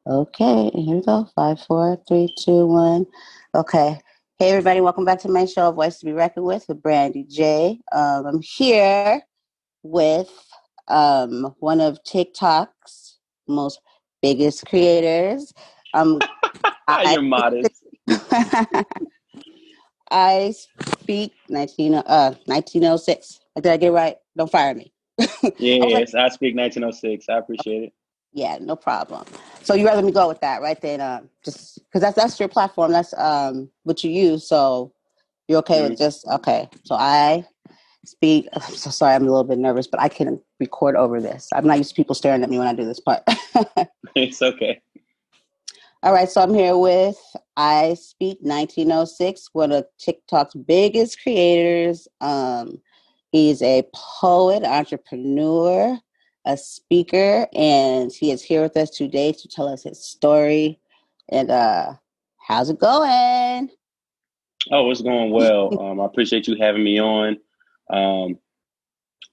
Okay, here we go. Five, four, three, two, one. Okay. Hey, everybody, welcome back to my show, Voice to Be Reckoned with Brandy J. I'm here with one of TikTok's most biggest creators. Um, I You're modest. I speak 1906. Did I get it right? Don't fire me. I was like, Yes, I speak 1906. I appreciate it. yeah, no problem. So you rather me go with that, right? Then just because that's your platform. That's what you use. So you're okay with Mhm. just okay. So I speak. I'm so sorry. I'm a little bit nervous, but I can record over this. I'm not used to people staring at me when I do this part. It's okay. All right. So I'm here with I Speak 1906, one of TikTok's biggest creators. He's a poet, entrepreneur, a speaker, and he is here with us today to tell us his story. And how's it going? Oh, it's going well. I appreciate you having me on. Um,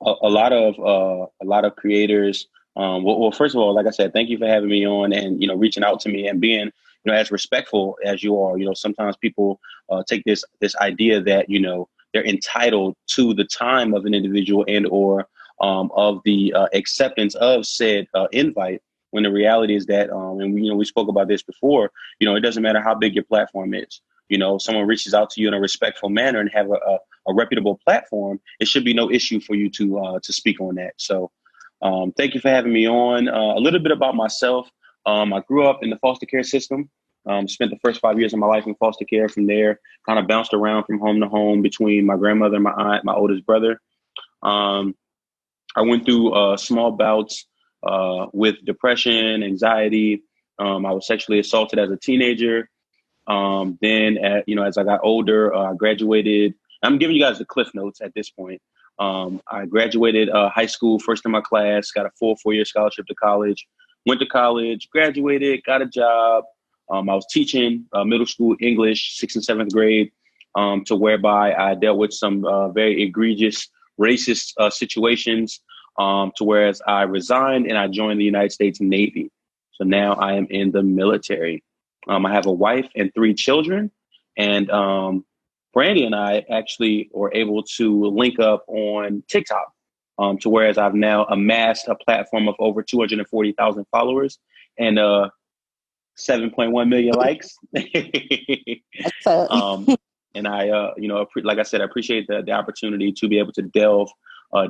a lot of creators. Well, first of all, like I said, thank you for having me on and reaching out to me and being as respectful as you are. Sometimes people take this idea that they're entitled to the time of an individual and or of the acceptance of said invite. When the reality is that, and we spoke about this before. It doesn't matter how big your platform is. Someone reaches out to you in a respectful manner and have a reputable platform, it should be no issue for you to speak on that. So, thank you for having me on. A little bit about myself. I grew up in the foster care system. Spent the first 5 years of my life in foster care. From there, kind of bounced around from home to home between my grandmother and my aunt, my oldest brother. Um, I went through small bouts with depression, anxiety. I was sexually assaulted as a teenager. Then, as I got older, I graduated. I'm giving you guys the cliff notes at this point. I graduated high school first in my class, got a full 4 year scholarship to college, went to college, graduated, got a job. I was teaching middle school English, sixth and seventh grade, to whereby I dealt with some very egregious racist situations, to whereas I resigned and I joined the United States Navy. So now I am in the military. I have a wife and three children, and Brandy and I actually were able to link up on TikTok, to whereas I've now amassed a platform of over 240,000 followers and 7.1 million likes. So, um, and I, like I said, I appreciate the opportunity to be able to delve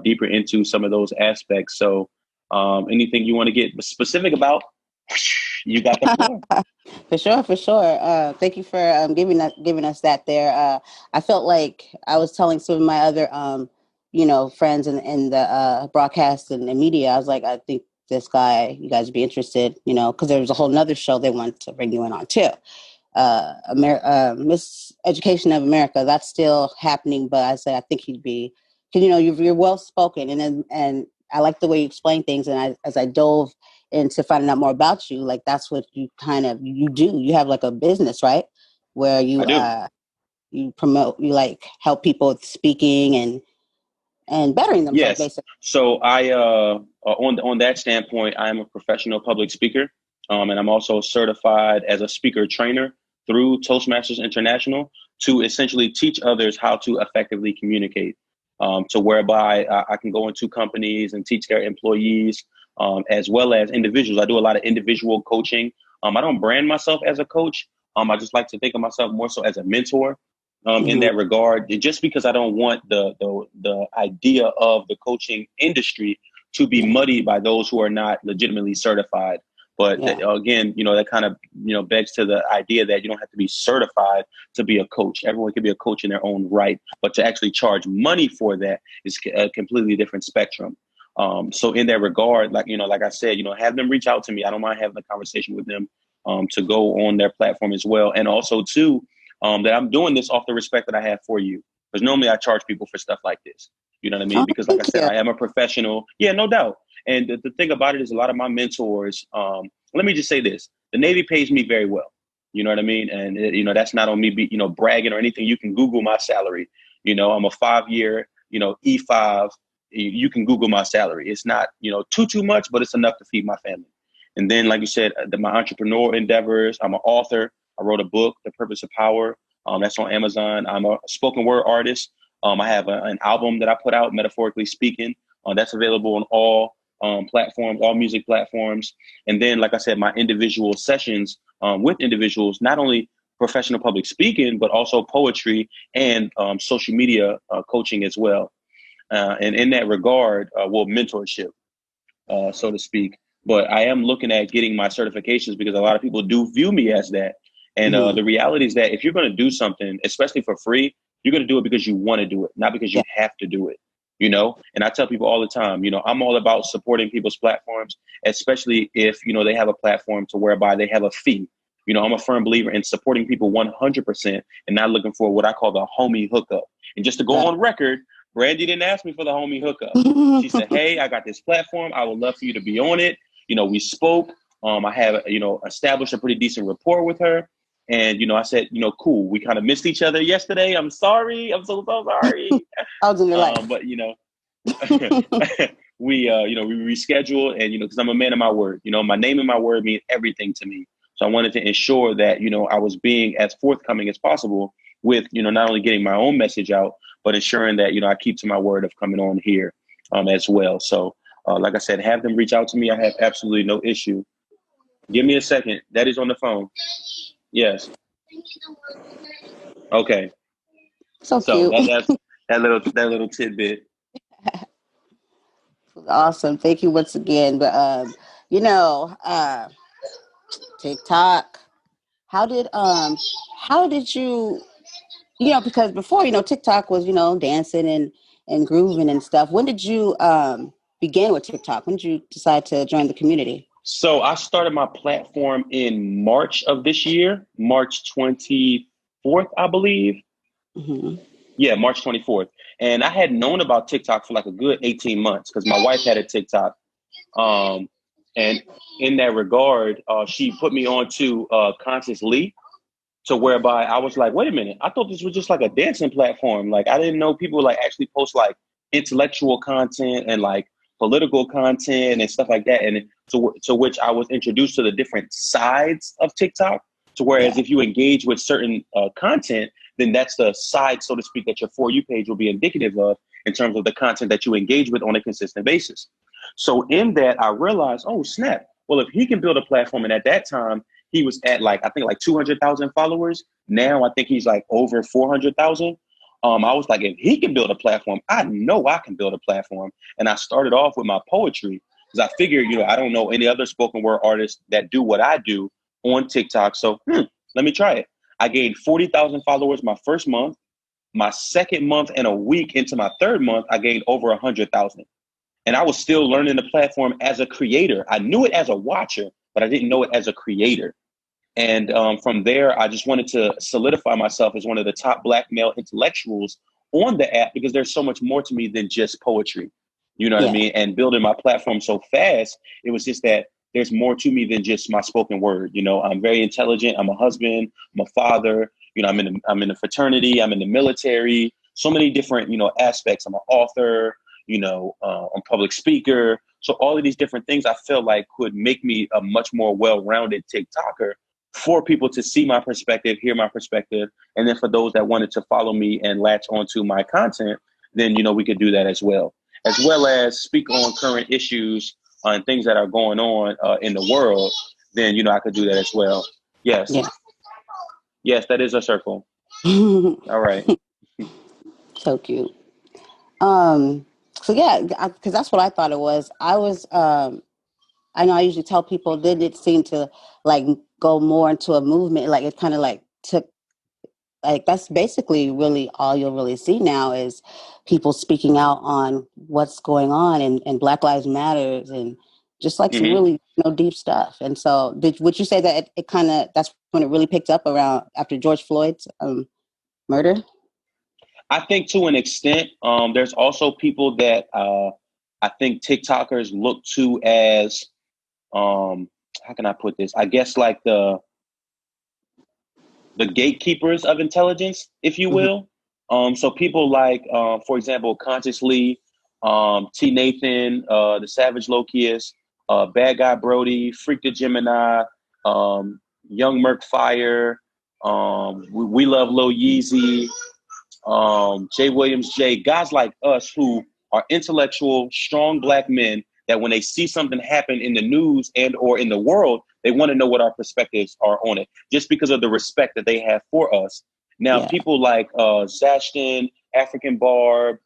deeper into some of those aspects. So, anything you want to get specific about, you got the floor. for sure, for sure. Thank you for giving us that there. I felt like I was telling some of my other friends in the broadcast and media. I was like, I think this guy, you guys would be interested, because there was a whole nother show they wanted to bring you in on too. Miss Education of America. That's still happening, but I said I think he'd be because you're well spoken and I like the way you explain things. And as I dove into finding out more about you, like that's what you kind of you do. You have like a business, right? Where I do. you promote, you like help people with speaking and bettering themselves, Yes. basically. So I on that standpoint, I am a professional public speaker, and I'm also certified as a speaker trainer through Toastmasters International to essentially teach others how to effectively communicate. To whereby I can go into companies and teach their employees, as well as individuals. I do a lot of individual coaching. I don't brand myself as a coach. I just like to think of myself more so as a mentor in Mm-hmm. that regard. Just because I don't want the idea of the coaching industry to be Yeah, muddied by those who are not legitimately certified. But yeah, again, that kind of begs to the idea that you don't have to be certified to be a coach. Everyone can be a coach in their own right, but to actually charge money for that is a completely different spectrum. So in that regard, like I said, have them reach out to me. I don't mind having a conversation with them, to go on their platform as well, and also too, that I'm doing this off the respect that I have for you. Because normally I charge people for stuff like this. You know what I mean? oh, Because like I thank said, you. I am a professional. Yeah, no doubt. And the thing about it is a lot of my mentors, let me just say this. The Navy pays me very well. You know what I mean? And that's not on me bragging or anything. You can Google my salary. I'm a 5 year, E5. You can Google my salary. It's not, too much, but it's enough to feed my family. And then, like you said, my entrepreneur endeavors. I'm an author. I wrote a book, The Purpose of Power. That's on Amazon. I'm a spoken word artist. I have an album that I put out, Metaphorically Speaking. That's available on all platforms, all music platforms. And then, like I said, my individual sessions with individuals, not only professional public speaking, but also poetry and social media coaching as well. And in that regard, mentorship, so to speak. But I am looking at getting my certifications because a lot of people do view me as that. And the reality is that if you're going to do something, especially for free, you're going to do it because you want to do it, not because you have to do it, you know? And I tell people all the time, you know, I'm all about supporting people's platforms, especially if, you know, they have a platform to whereby they have a fee. You know, I'm a firm believer in supporting people 100% and not looking for what I call the homie hookup. And just to go on record, Brandy didn't ask me for the homie hookup. She said, hey, I got this platform. I would love for you to be on it. You know, we spoke. I have, you know, established a pretty decent rapport with her. And, you know, I said, you know, cool. We kind of missed each other yesterday. I'm sorry. I'm so sorry. I was in your life. But, you know, we rescheduled and, you know, because I'm a man of my word, you know, my name and my word mean everything to me. So I wanted to ensure that, you know, I was being as forthcoming as possible with, you know, not only getting my own message out, but ensuring that, you know, I keep to my word of coming on here as well. So, like I said, have them reach out to me. I have absolutely no issue. Give me a second. Daddy's on the phone. Yes. Okay. So cute. That's that little tidbit. Awesome. Thank you once again. But you know, TikTok. How did you, you know, because before, you know, TikTok was, you know, dancing and grooving and stuff. When did you begin with TikTok? When did you decide to join the community? So I started my platform in March of this year, March 24th, I believe. Mm-hmm. Yeah, March 24th. And I had known about TikTok for like a good 18 months because my wife had a TikTok. And in that regard, she put me on to Conscious Lee, to whereby I was like, wait a minute, I thought this was just like a dancing platform. Like, I didn't know people like actually post like intellectual content and like political content and stuff like that. And to which I was introduced to the different sides of TikTok. To whereas if you engage with certain content, then that's the side, so to speak, that your For You page will be indicative of in terms of the content that you engage with on a consistent basis. So in that, I realized, oh, snap. Well, if he can build a platform, and at that time, he was at like, I think like 200,000 followers. Now I think he's like over 400,000. I was like, if he can build a platform, I know I can build a platform. And I started off with my poetry because I figured, you know, I don't know any other spoken word artists that do what I do on TikTok. So let me try it. I gained 40,000 followers my first month. My second month and a week into my third month, I gained over 100,000. And I was still learning the platform as a creator. I knew it as a watcher, but I didn't know it as a creator. And from there, I just wanted to solidify myself as one of the top Black male intellectuals on the app because there's so much more to me than just poetry. You know what I mean? And building my platform so fast, it was just that there's more to me than just my spoken word. You know, I'm very intelligent. I'm a husband. I'm a father. You know, I'm in a fraternity. I'm in the military. So many different, you know, aspects. I'm an author. You know, I'm a public speaker. So all of these different things I feel like could make me a much more well-rounded TikToker for people to see my perspective, hear my perspective. And then for those that wanted to follow me and latch onto my content, then, you know, we could do that as well as speak on current issues and things that are going on in the world. Then, you know, I could do that as well. Yes. Yeah. Yes, that is a circle. All right. So cute. So yeah, because that's what I thought it was. I know I usually tell people that it seemed to like go more into a movement. Like it kind of like took, like that's basically really all you'll really see now is people speaking out on what's going on and Black Lives Matters and just like some really, you know, deep stuff. And so would you say that it kind of, that's when it really picked up around after George Floyd's murder? I think to an extent, there's also people that I think TikTokers look to as, how can I put this? I guess like the gatekeepers of intelligence, if you will. So people like, for example, Conscious Lee, T. Nathan, the Savage Lokius, Bad Guy Brody, Freak the Gemini, Young Merc Fire, we Love Lil Yeezy, Jay Williams J, guys like us who are intellectual, strong black men that when they see something happen in the news and or in the world, they want to know what our perspectives are on it, just because of the respect that they have for us. Now, people like Zashton, African Barb,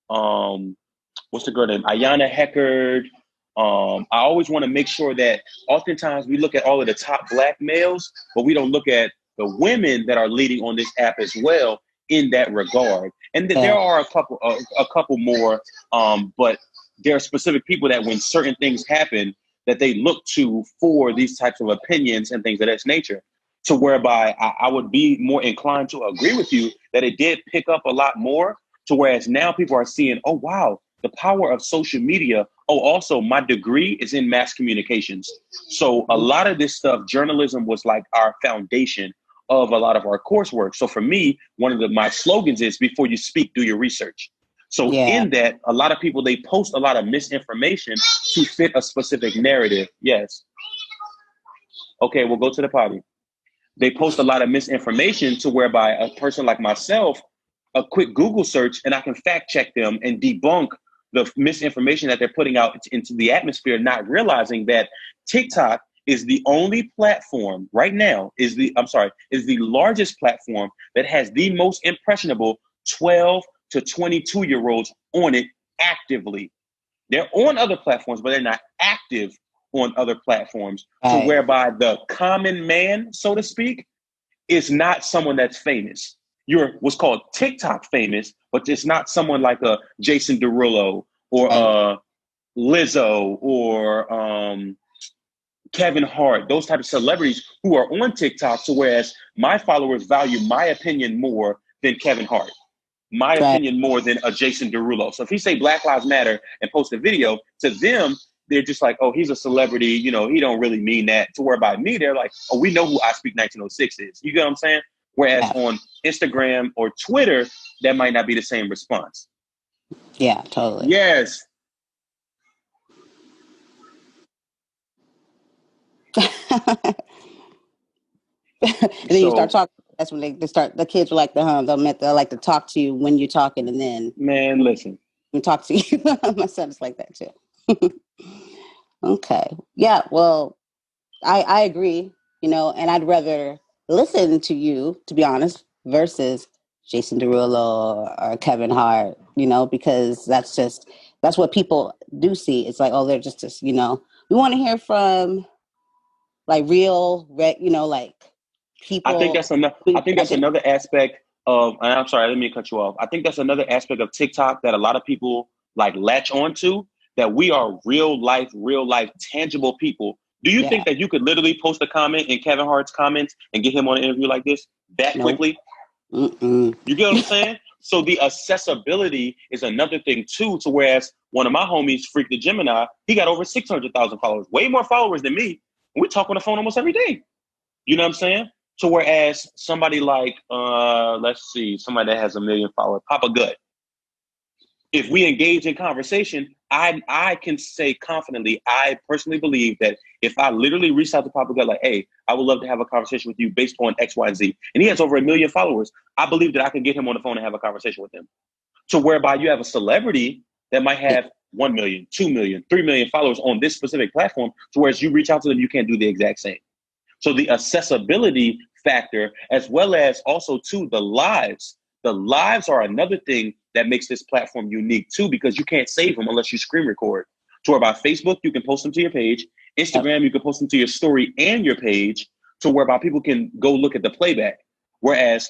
what's the girl name? Ayana Heckard. I always want to make sure that oftentimes we look at all of the top black males, but we don't look at the women that are leading on this app as well in that regard. And there are a couple more, but there are specific people that when certain things happen that they look to for these types of opinions and things of that nature. To whereby I would be more inclined to agree with you that it did pick up a lot more, to whereas now people are seeing, oh, wow, the power of social media. Oh, also, my degree is in mass communications. So a lot of this stuff, journalism was like our foundation of a lot of our coursework. So for me, one of my slogans is, before you speak, do your research. So in that, a lot of people, they post a lot of misinformation to fit a specific narrative. Yes. Okay, we'll go to the potty. They post a lot of misinformation to whereby a person like myself, a quick Google search, and I can fact check them and debunk the misinformation that they're putting out into the atmosphere, not realizing that TikTok is the only platform right now, is the largest platform that has the most impressionable 12 to 22-year-olds on it actively. They're on other platforms, but they're not active on other platforms, to whereby the common man, so to speak, is not someone that's famous. You're what's called TikTok famous, but it's not someone like a Jason Derulo or Lizzo or Kevin Hart, those type of celebrities who are on TikTok. So whereas my followers value my opinion more than Kevin Hart, my opinion more than a Jason Derulo. So if he say Black Lives Matter and post a video, to them, they're just like, oh, he's a celebrity. You know, he don't really mean that. To where by me, they're like, oh, we know who I Speak 1906 is. You get what I'm saying? Whereas on Instagram or Twitter, that might not be the same response. Yeah, totally. Yes. And then you start talking. That's when they start. The kids are like they'll like to talk to you when you're talking, and then man, listen, and talk to you. My son's like that too. Okay, yeah. Well, I agree. You know, and I'd rather listen to you, to be honest, versus Jason Derulo or Kevin Hart. You know, because that's what people do see. It's like, oh, they're just you know, we want to hear from like real, you know, like people. I think that's another aspect of, and I'm sorry, I didn't mean to cut you off. I think that's another aspect of TikTok that a lot of people like latch onto, that we are real life, tangible people. Do you think that you could literally post a comment in Kevin Hart's comments and get him on an interview like this quickly? Mm-mm. You get what I'm saying? So the accessibility is another thing too, to whereas one of my homies, Freak the Gemini, he got over 600,000 followers, way more followers than me. We talk on the phone almost every day. You know what I'm saying? So whereas somebody like, let's see, somebody that has 1 million followers, Papa Gut, if we engage in conversation, I can say confidently, I personally believe that if I literally reach out to Papa Gut, like, hey, I would love to have a conversation with you based on X, Y, and Z, and he has over 1 million followers, I believe that I can get him on the phone and have a conversation with him. So whereby you have a celebrity that might have 1 million, 2 million, 3 million followers on this specific platform, so whereas you reach out to them, you can't do the exact same. So the accessibility factor, as well as also too, the lives are another thing that makes this platform unique too, because you can't save them unless you screen record. To whereby Facebook, you can post them to your page. Instagram, you can post them to your story and your page, to whereby people can go look at the playback. Whereas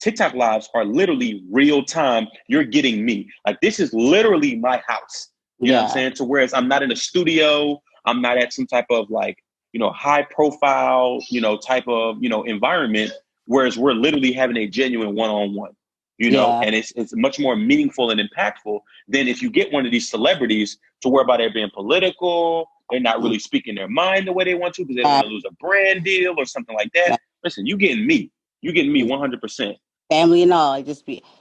TikTok lives are literally real time. You're getting me. Like, this is literally my house. You know what I'm saying? To whereas I'm not in a studio, I'm not at some type of like, you know, high profile, you know, type of, you know, environment, whereas we're literally having a genuine one-on-one, you know, and it's much more meaningful and impactful than if you get one of these celebrities to whereby they're being political, they're not really speaking their mind the way they want to because they don't want to lose a brand deal or something like that. Listen, you getting me 100%. Family and all,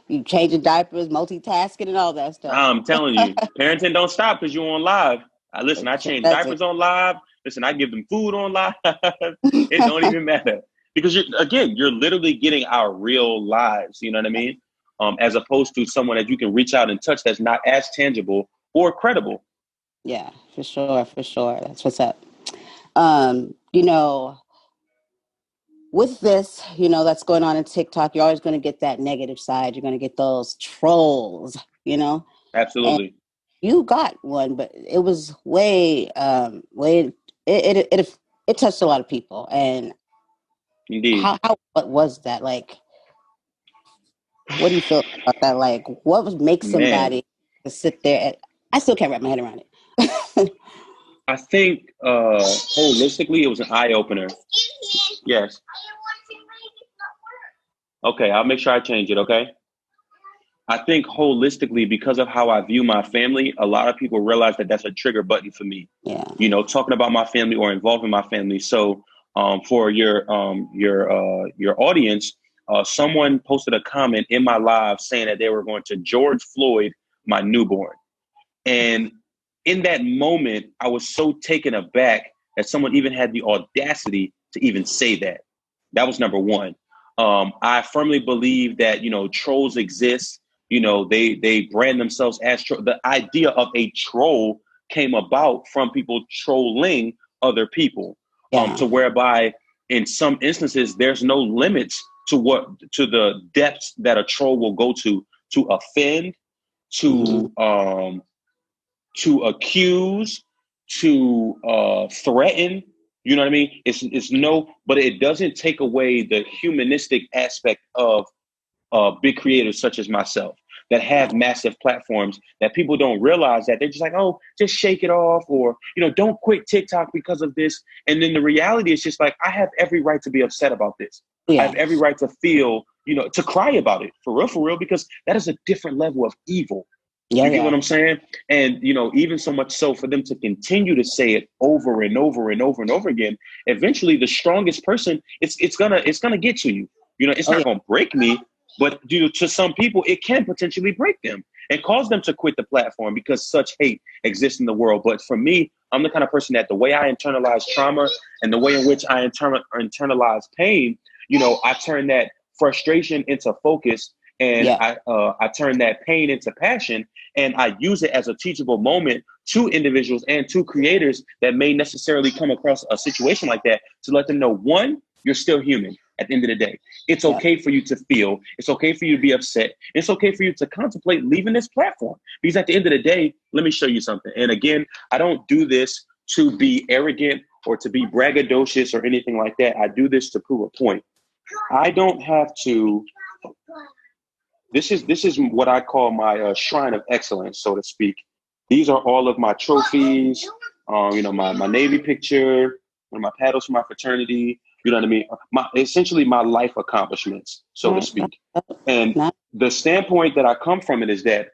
you changing diapers, multitasking and all that stuff. I'm telling you, parenting don't stop because you're on live. Listen, I change That's it. diapers on live. Listen, I give them food on live. It don't even matter because you're literally getting our real lives. You know what I mean? As opposed to someone that you can reach out and touch that's not as tangible or credible. Yeah, for sure, for sure. That's what's up. You know, with this, that's going on in TikTok, you're always going to get that negative side. You're going to get those trolls, and Absolutely. you got one, but it was way, it touched a lot of people. And Indeed. what was that? Like, what do you feel about that? Like, what would make Man, somebody to sit there and, I still can't wrap my head around it. I think holistically it was an eye opener. Yes. Okay, I'll make sure I change it. Okay. I think holistically, because of how I view my family, a lot of people realize that that's a trigger button for me. Yeah. Talking about my family or involving my family. So, for your audience, someone posted a comment in my live saying that they were going to George Floyd my newborn, and in that moment, I was so taken aback that someone even had the audacity to even say that. That was number one. I firmly believe that trolls exist. They brand themselves as the idea of a troll came about from people trolling other people. Yeah. To whereby in some instances there's no limits to the depths that a troll will go to offend, Mm-hmm. to accuse, to threaten. You know what I mean? It's no, but it doesn't take away the humanistic aspect of big creators such as myself that have massive platforms that people don't realize that they're just like, oh, just shake it off, or don't quit TikTok because of this. And then the reality is just like, I have every right to be upset about this. I Yeah. have every right to feel, to cry about it for real, because that is a different level of evil. Yeah. You get Yeah. what I'm saying? And even so much so for them to continue to say it over and over and over and over again, eventually the strongest person, it's gonna get to you. It's Oh not yeah. gonna break me, but to some people, it can potentially break them and cause them to quit the platform because such hate exists in the world. But for me, I'm the kind of person that the way I internalize trauma and the way in which I internalize pain, I turn that frustration into focus, and Yeah. I turn that pain into passion, and I use it as a teachable moment to individuals and to creators that may necessarily come across a situation like that, to let them know, one, you're still human at the end of the day. It's Yeah. okay for you to feel. It's okay for you to be upset. It's okay for you to contemplate leaving this platform. Because at the end of the day, let me show you something. And again, I don't do this to be arrogant or to be braggadocious or anything like that. I do this to prove a point. I don't have to. This is what I call my shrine of excellence, so to speak. These are all of my trophies. My Navy picture, one of my paddles for my fraternity. You know what I mean? Essentially my life accomplishments, so to Right. speak. And Not, the standpoint that I come from it is that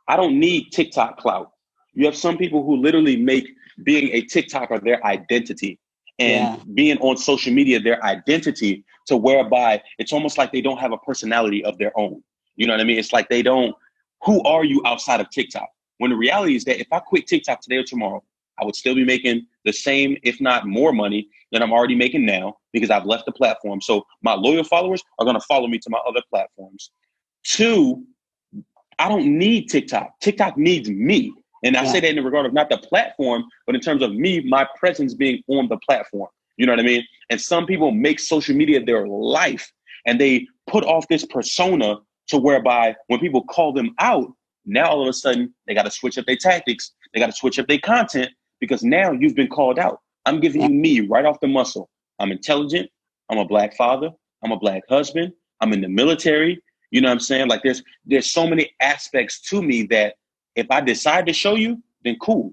I don't need TikTok clout. You have some people who literally make being a TikToker their identity, and yeah. being on social media their identity, to whereby it's almost like they don't have a personality of their own. You know what I mean? It's like they don't, who are you outside of TikTok? When the reality is that if I quit TikTok today or tomorrow, I would still be making the same, if not more money than I'm already making now, because I've left the platform. So my loyal followers are going to follow me to my other platforms. Two, I don't need TikTok. TikTok needs me. And I say Yeah. that in the regard of not the platform, but in terms of me, my presence being on the platform. You know what I mean? And some people make social media their life, and they put off this persona to whereby when people call them out, now all of a sudden they got to switch up their tactics. They got to switch up their content because now you've been called out. I'm giving Yeah. you me right off the muscle. I'm intelligent. I'm a black father. I'm a black husband. I'm in the military. You know what I'm saying? Like there's so many aspects to me that if I decide to show you, then cool.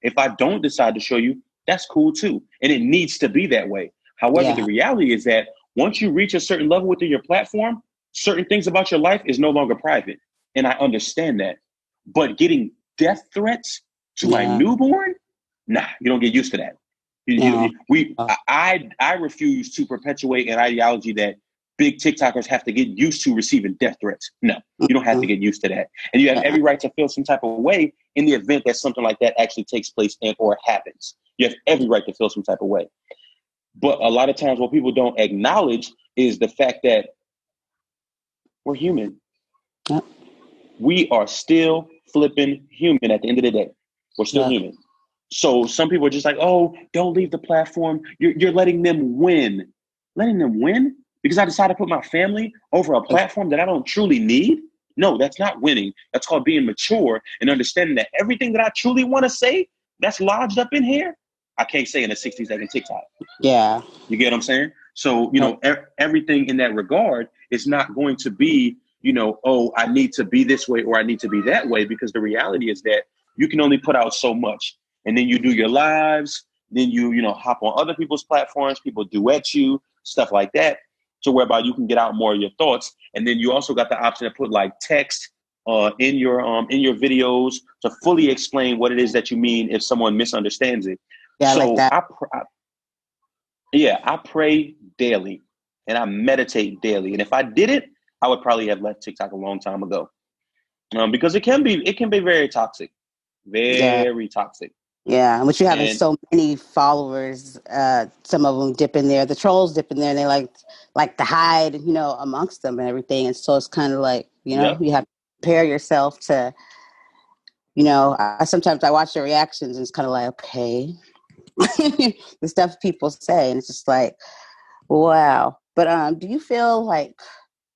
If I don't decide to show you, that's cool too. And it needs to be that way. However, the Yeah. reality is that once you reach a certain level within your platform, certain things about your life is no longer private. And I understand that. But getting death threats to my Yeah. newborn, nah, you don't get used to that. No. I refuse to perpetuate an ideology that big TikTokers have to get used to receiving death threats. No, you don't have to get used to that. And you have every right to feel some type of way in the event that something like that actually takes place and or happens. You have every right to feel some type of way. But a lot of times what people don't acknowledge is the fact that we're human. Yep. We are still flipping human at the end of the day. We're still human. So some people are just like, oh, don't leave the platform. You're letting them win. Letting them win? Because I decided to put my family over a platform that I don't truly need? No, that's not winning. That's called being mature and understanding that everything that I truly want to say that's lodged up in here, I can't say in a 60-second TikTok. Yeah. You get what I'm saying? So, you know, everything in that regard is not going to be, you know, oh, I need to be this way or I need to be that way, because the reality is that you can only put out so much. And then you do your lives, then you know, hop on other people's platforms, people duet you, stuff like that, to whereby you can get out more of your thoughts. And then you also got the option to put like text in your videos to fully explain what it is that you mean if someone misunderstands it. Yeah, so like that. I pray daily and I meditate daily. And if I did it, I would probably have left TikTok a long time ago. Because it can be very toxic, very toxic. Yeah, but you having so many followers, some of them dip in there, the trolls dip in there, and they like to hide, you know, amongst them and everything. And so it's kind of like, you know, you have to prepare yourself to, you know, sometimes I watch the reactions and it's kind of like, okay, the stuff people say, and it's just like, wow. But do you feel like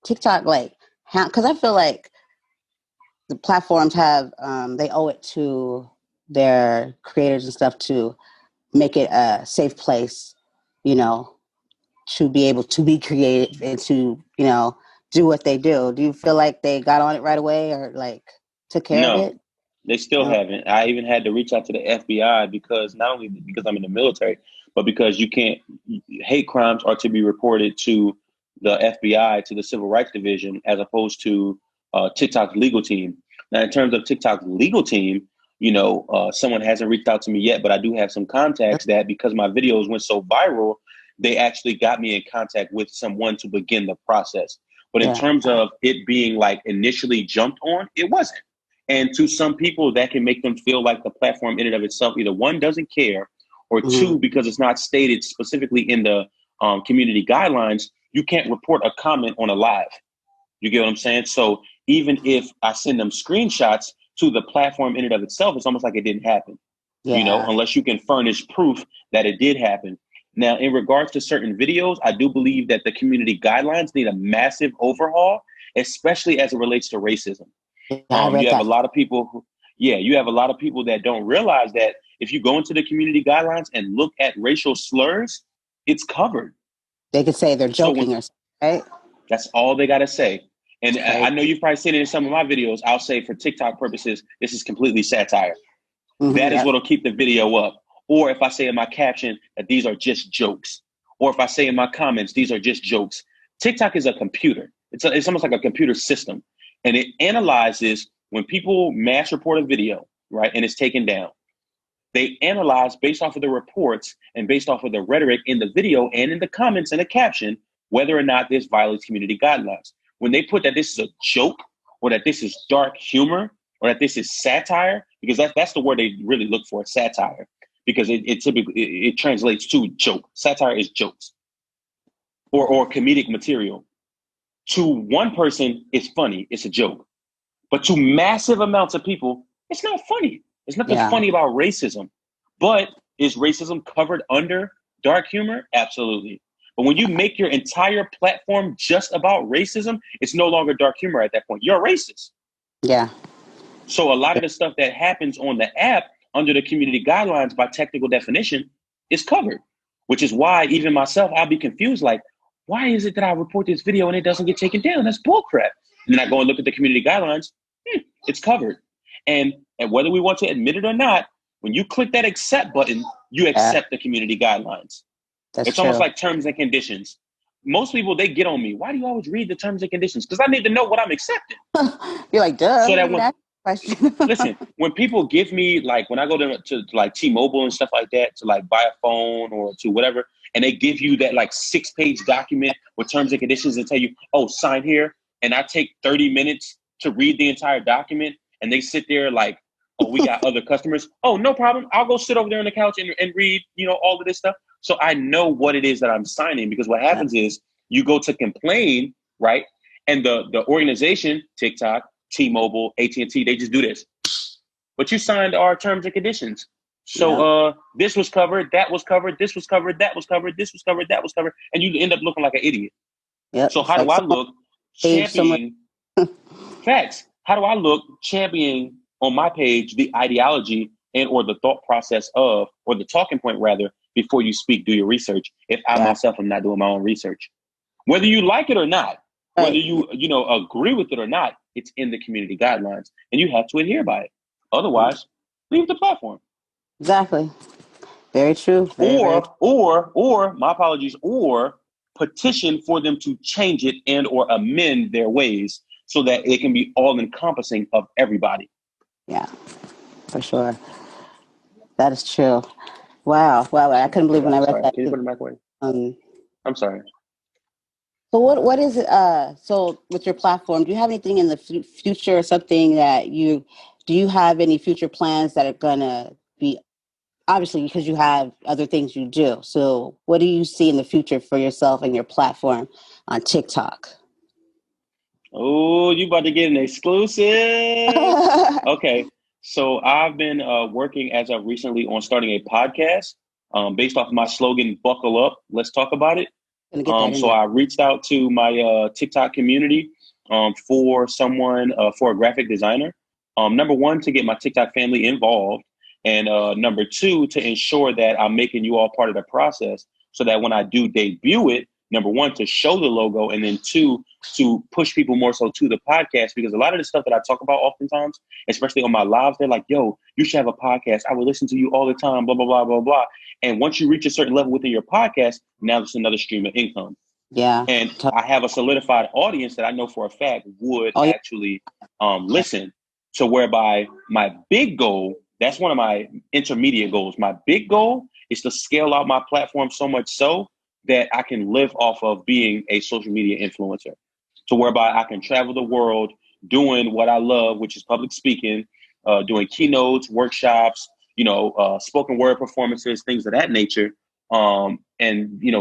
TikTok, like, because I feel like the platforms have, they owe it to their creators and stuff to make it a safe place, you know, to be able to be creative and to, you know, do what they do. Do you feel like they got on it right away or like took care of it? They still haven't. I even had to reach out to the FBI because not only because I'm in the military, but because hate crimes are to be reported to the FBI, to the Civil Rights Division, as opposed to TikTok's legal team. Now, in terms of TikTok's legal team, you know, someone hasn't reached out to me yet, but I do have some contacts that, because my videos went so viral, they actually got me in contact with someone to begin the process. But in terms of it being like initially jumped on, it wasn't. And to some people, that can make them feel like the platform in and of itself, either one, doesn't care, or two, because it's not stated specifically in the community guidelines, you can't report a comment on a live. You get what I'm saying? So even if I send them screenshots to the platform in and of itself, it's almost like it didn't happen, you know, unless you can furnish proof that it did happen. Now, in regards to certain videos, I do believe that the community guidelines need a massive overhaul, especially as it relates to racism. You have a lot of people you have a lot of people that don't realize that if you go into the community guidelines and look at racial slurs, it's covered. They could say they're joking or something, right? That's all they got to say. And I know you've probably seen it in some of my videos. I'll say for TikTok purposes, this is completely satire. That is what'll keep the video up. Or if I say in my caption that these are just jokes, or if I say in my comments, these are just jokes. TikTok is a computer. It's almost like a computer system. And it analyzes when people mass report a video, right, and it's taken down. They analyze based off of the reports and based off of the rhetoric in the video and in the comments and the caption, whether or not this violates community guidelines. When they put that this is a joke, or that this is dark humor, or that this is satire, because that's the word they really look for, satire, because it typically translates to joke. Satire is jokes or comedic material. To one person, it's funny, it's a joke. But to massive amounts of people, it's not funny. There's nothing funny about racism. But is racism covered under dark humor? Absolutely. But when you make your entire platform just about racism, it's no longer dark humor at that point. You're a racist. Yeah. So a lot of the stuff that happens on the app under the community guidelines by technical definition is covered, which is why even myself, I'll be confused, like, why is it that I report this video and it doesn't get taken down? That's bullcrap. And then I go and look at the community guidelines. It's covered. And whether we want to admit it or not, when you click that accept button, you accept the community guidelines. It's almost like terms and conditions. Most people, they get on me. Why do you always read the terms and conditions? Because I need to know what I'm accepting. You're like, duh. So that when, question. Listen, when people give me like when I go to like T-Mobile and stuff like that to like buy a phone or to whatever, and they give you that like 6-page document with terms and conditions and tell you, oh, sign here, and I take 30 minutes to read the entire document, and they sit there like, oh, we got other customers. Oh, no problem. I'll go sit over there on the couch and read, all of this stuff. So I know what it is that I'm signing, because what happens is you go to complain, right? And the organization, TikTok, T-Mobile, AT&T, they just do this. But you signed our terms and conditions. So this was covered, that was covered, this was covered, that was covered, this was covered, that was covered, and you end up looking like an idiot. Yep. So how do I look championing facts? How do I look championing on my page the ideology and or the thought process of, or the talking point rather, before you speak, do your research, if I myself am not doing my own research? Whether you like it or not, whether you agree with it or not, it's in the community guidelines, and you have to adhere by it. Otherwise, leave the platform. Exactly. Very true. Very true. Or my apologies, or petition for them to change it and or amend their ways so that it can be all encompassing of everybody. Yeah, for sure. That is true. Wow. I couldn't believe when I read that. Can you put it back away? I'm sorry. So what is it? So with your platform, do you have anything in the future or something that do you have any future plans that are gonna be, obviously because you have other things you do. So what do you see in the future for yourself and your platform on TikTok? Oh, you about to get an exclusive. Okay. So I've been working as of recently on starting a podcast based off my slogan, "Buckle Up, Let's Talk About It." So I reached out to my TikTok community for someone, for a graphic designer. Number one, to get my TikTok family involved. And number two, to ensure that I'm making you all part of the process so that when I do debut it, number one, to show the logo, and then two, to push people more so to the podcast, because a lot of the stuff that I talk about oftentimes, especially on my lives, they're like, yo, you should have a podcast. I would listen to you all the time, blah, blah, blah, blah, blah. And once you reach a certain level within your podcast, now it's another stream of income. Yeah. And I have a solidified audience that I know for a fact would actually listen. So whereby my big goal, that's one of my intermediate goals. My big goal is to scale out my platform so much so that I can live off of being a social media influencer. So whereby I can travel the world doing what I love, which is public speaking, doing keynotes, workshops, spoken word performances, things of that nature, and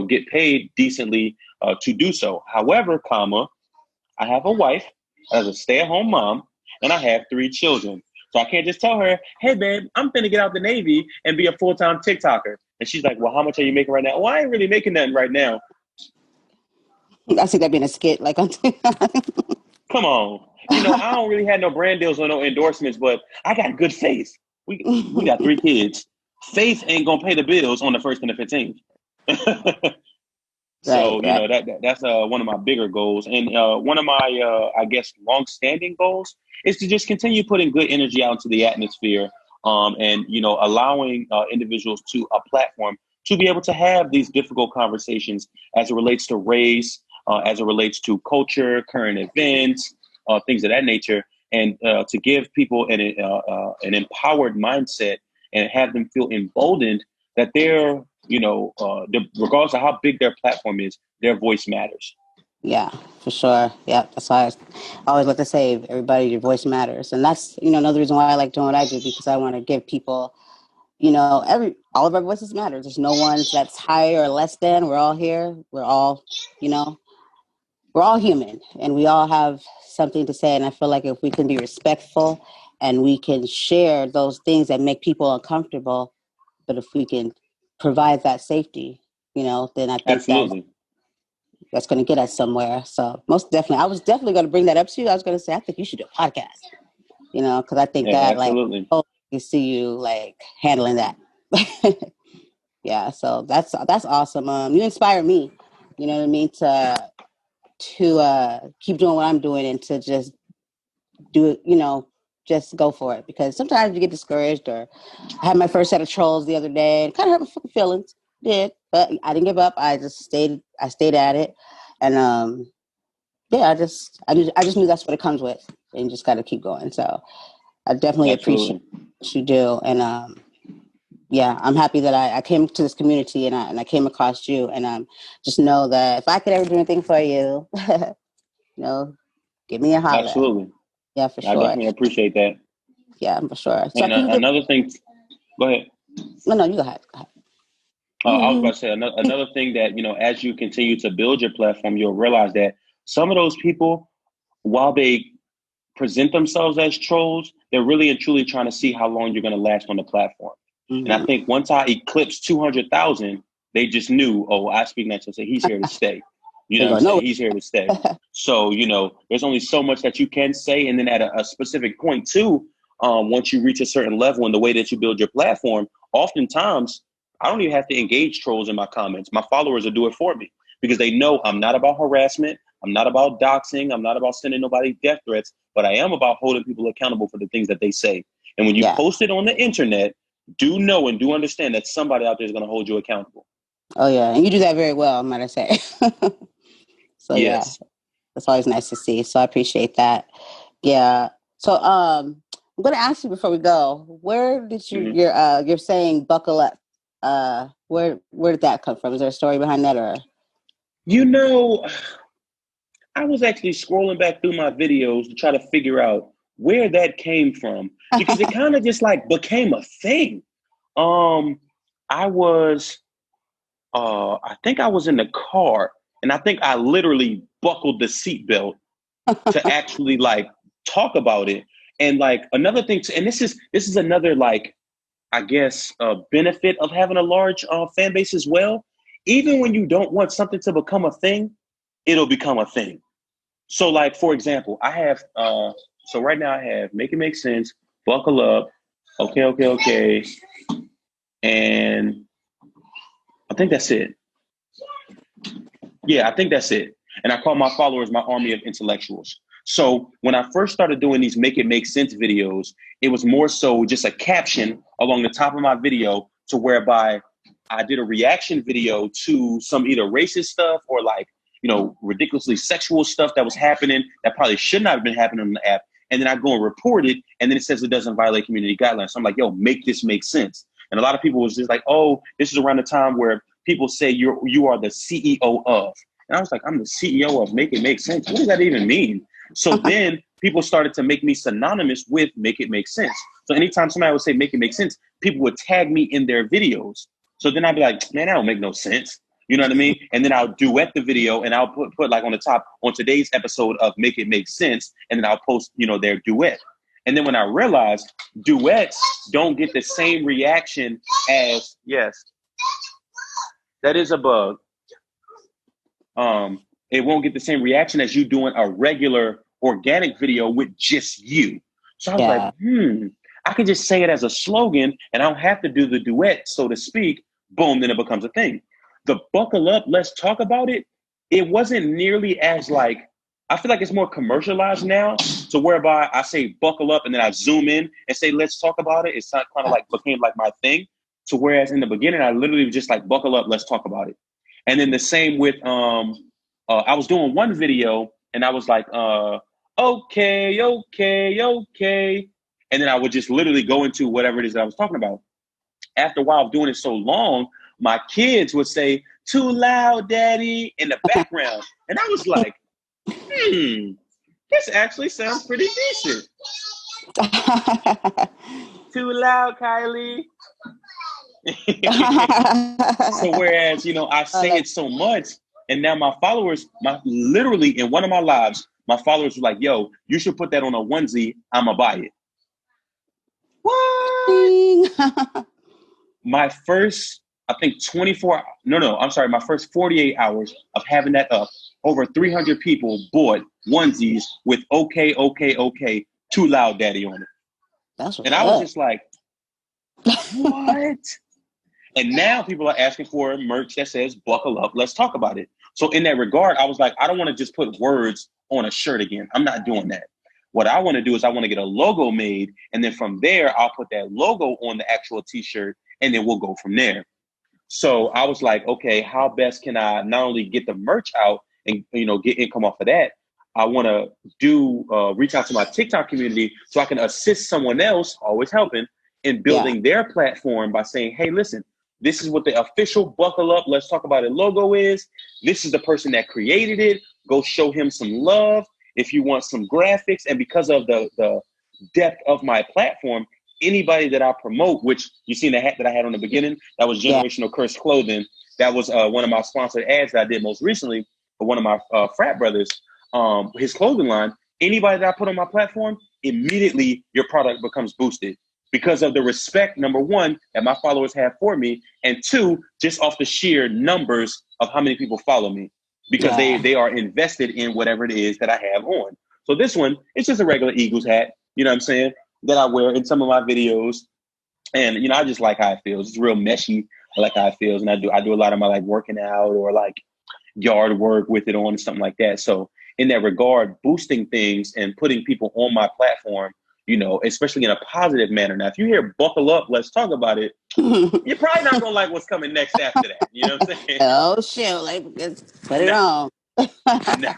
get paid decently to do so. However, I have a wife as a stay-at-home mom, and I have 3 children. So I can't just tell her, hey, babe, I'm finna get out the Navy and be a full-time TikToker. And she's like, well, how much are you making right now? Well, I ain't really making nothing right now. I see that being a skit. Like, come on. I don't really have no brand deals or no endorsements, but I got good faith. We got 3 kids. Faith ain't going to pay the bills on the 1st and the 15th. So, that's one of my bigger goals. And one of my, I guess, long-standing goals is to just continue putting good energy out into the atmosphere and, allowing individuals to a platform to be able to have these difficult conversations as it relates to race, as it relates to culture, current events, things of that nature, and to give people an empowered mindset and have them feel emboldened that they're, regardless of how big their platform is, their voice matters. Yeah, for sure. Yeah, that's why I always like to say, everybody, your voice matters. And that's, another reason why I like doing what I do, because I want to give people, all of our voices matter. There's no one that's higher or less than. We're all here. We're all, we're all human, and we all have something to say. And I feel like if we can be respectful and we can share those things that make people uncomfortable, but if we can provide that safety, then I think that's going to get us somewhere. So most definitely, I was definitely going to bring that up to you. I was going to say, I think you should do a podcast, because I think that absolutely. You see you like handling that. Yeah. So that's awesome. You inspire me, you know what I mean? To keep doing what I'm doing and to just do it, just go for it, because sometimes you get discouraged. Or I had my first set of trolls the other day and kind of hurt my fucking feelings. But I didn't give up. I stayed at it. And I just knew that's what it comes with, and you just got to keep going. So I definitely appreciate Absolutely. what you do. And yeah, I'm happy that I came to this community and I came across you. And just know that if I could ever do anything for you, give me a holler. Absolutely. Yeah, for I sure. definitely appreciate that. Yeah, for sure. So And can you give? another thing, go ahead. No, you go ahead. Go ahead. I was Mm-hmm. about to say another thing that, as you continue to build your platform, you'll realize that some of those people, while they present themselves as trolls, they're really and truly trying to see how long you're going to last on the platform. And I Mm-hmm. think once I eclipsed 200,000, they just knew, oh, I speak next and say he's here to stay. You know They what I'm go saying? no. He's here to stay. So, there's only so much that you can say. And then at a specific point too, once you reach a certain level in the way that you build your platform, oftentimes I don't even have to engage trolls in my comments. My followers will do it for me because they know I'm not about harassment. I'm not about doxing. I'm not about sending nobody death threats, but I am about holding people accountable for the things that they say. And when you Yeah. post it on the internet, do know and do understand that somebody out there is going to hold you accountable. Oh yeah, and you do that very well, might I say. So yeah, Yes. that's always nice to see. So I appreciate that. Yeah. So I'm gonna ask you before we go, where did Mm-hmm. you're saying buckle up? Where did that come from? Is there a story behind that or You know, I was actually scrolling back through my videos to try to figure out where that came from because it kind of just like became a thing. Um, I was, I think I was in the car and I think I literally buckled the seatbelt to actually like talk about it. And like another thing, and this is another like I guess benefit of having a large fan base as well. Even when you don't want something to become a thing, it'll become a thing. So, like for example, I have so right now I have Make It Make Sense, Buckle Up, Okay, Okay, Okay, and I think that's it. Yeah, I think that's it. And I call my followers my army of intellectuals. So when I first started doing these Make It Make Sense videos, it was more so just a caption along the top of my video to whereby I did a reaction video to some either racist stuff or like, ridiculously sexual stuff that was happening that probably should not have been happening on the app. And then I go and report it. And then it says it doesn't violate community guidelines. So I'm like, yo, make this make sense. And a lot of people was just like, oh, this is around the time where people say you are the CEO of. And I was like, I'm the CEO of Make It Make Sense. What does that even mean? So then people started to make me synonymous with Make It Make Sense. So anytime somebody would say Make It Make Sense, people would tag me in their videos. So then I'd be like, man, that don't make no sense. You know what I mean? And then I'll duet the video and I'll put like on the top on today's episode of Make It Make Sense. And then I'll post, their duet. And then when I realized duets don't get the same reaction as, yes, that is a bug. It won't get the same reaction as you doing a regular organic video with just you. So I was like, yeah. I could just say it as a slogan and I don't have to do the duet, so to speak. Boom, then it becomes a thing. The buckle up, let's talk about it. It wasn't nearly as like, I feel like it's more commercialized now to whereby I say buckle up and then I zoom in and say, let's talk about it. It's not kind of like became like my thing. So whereas in the beginning, I literally was just like, buckle up, let's talk about it. And then the same with, I was doing one video and I was like, okay, okay, okay. And then I would just literally go into whatever it is that I was talking about. After a while of doing it so long, my kids would say, too loud, daddy, in the background. And I was like, this actually sounds pretty decent. Too loud, Kylie. So whereas, I say it so much, and now my followers, literally in one of my lives, my followers were like, yo, you should put that on a onesie. I'ma buy it. What? My first, I think 24, I'm sorry, my first 48 hours of having that up, over 300 people bought onesies with okay, okay, okay, too loud daddy on it. That's what's And I was up. just like, what? And now people are asking for merch that says buckle up, let's talk about it. So in that regard, I was like, I don't want to just put words on a shirt again. I'm not doing that. What I want to do is I want to get a logo made. And then from there, I'll put that logo on the actual t-shirt and then we'll go from there. So I was like, okay, how best can I not only get the merch out and, get income off of that? I want to reach out to my TikTok community so I can assist someone else, always helping, in building their platform by saying, hey, listen, this is what the official Buckle Up, Let's Talk About It logo is. This is the person that created it. Go show him some love. If you want some graphics, and because of the depth of my platform, anybody that I promote, which you seen the hat that I had on the beginning, that was Generational Curse Clothing. That was one of my sponsored ads that I did most recently for one of my frat brothers, his clothing line. Anybody that I put on my platform, immediately your product becomes boosted because of the respect, number one, that my followers have for me, and two, just off the sheer numbers of how many people follow me, because they are invested in whatever it is that I have on. So this one, it's just a regular Eagles hat, you know what I'm saying, that I wear in some of my videos. And, you know, I just like how it feels. It's real meshy. I like how it feels. And I do a lot of my like working out or like yard work with it on and something like that. So in that regard, boosting things and putting people on my platform, you know, especially in a positive manner. Now, if you hear Buckle Up, Let's Talk About It, you're probably not going to like what's coming next after that. You know what I'm saying? Oh, shit. Like, let's put it on. Nah.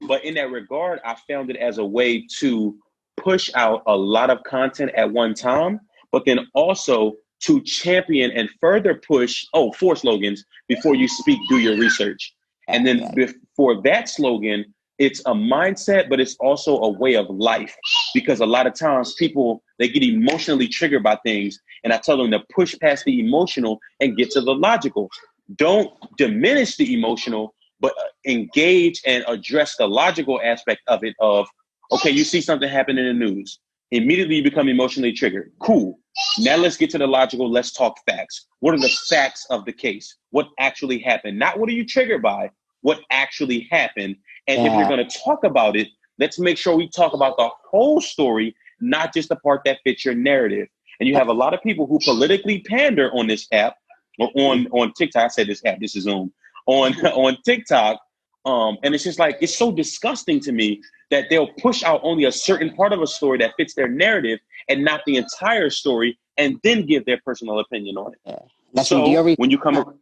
But in that regard, I found it as a way to push out a lot of content at one time, but then also to champion and further push, 4 slogans: before you speak, do your research. And then for that slogan, it's a mindset, but it's also a way of life, because a lot of times people, they get emotionally triggered by things. And I tell them to push past the emotional and get to the logical. Don't diminish the emotional, but engage and address the logical aspect of it of, okay, you see something happen in the news. Immediately you become emotionally triggered. Cool. Now let's get to the logical. Let's talk facts. What are the facts of the case? What actually happened? Not what are you triggered by, what actually happened. And if you're going to talk about it, let's make sure we talk about the whole story, not just the part that fits your narrative. And you have a lot of people who politically pander on this app, or on TikTok. I said this app, this is Zoom. On TikTok. And it's just like, it's so disgusting to me that they'll push out only a certain part of a story that fits their narrative and not the entire story, and then give their personal opinion on it. Yeah. That's so when you come up,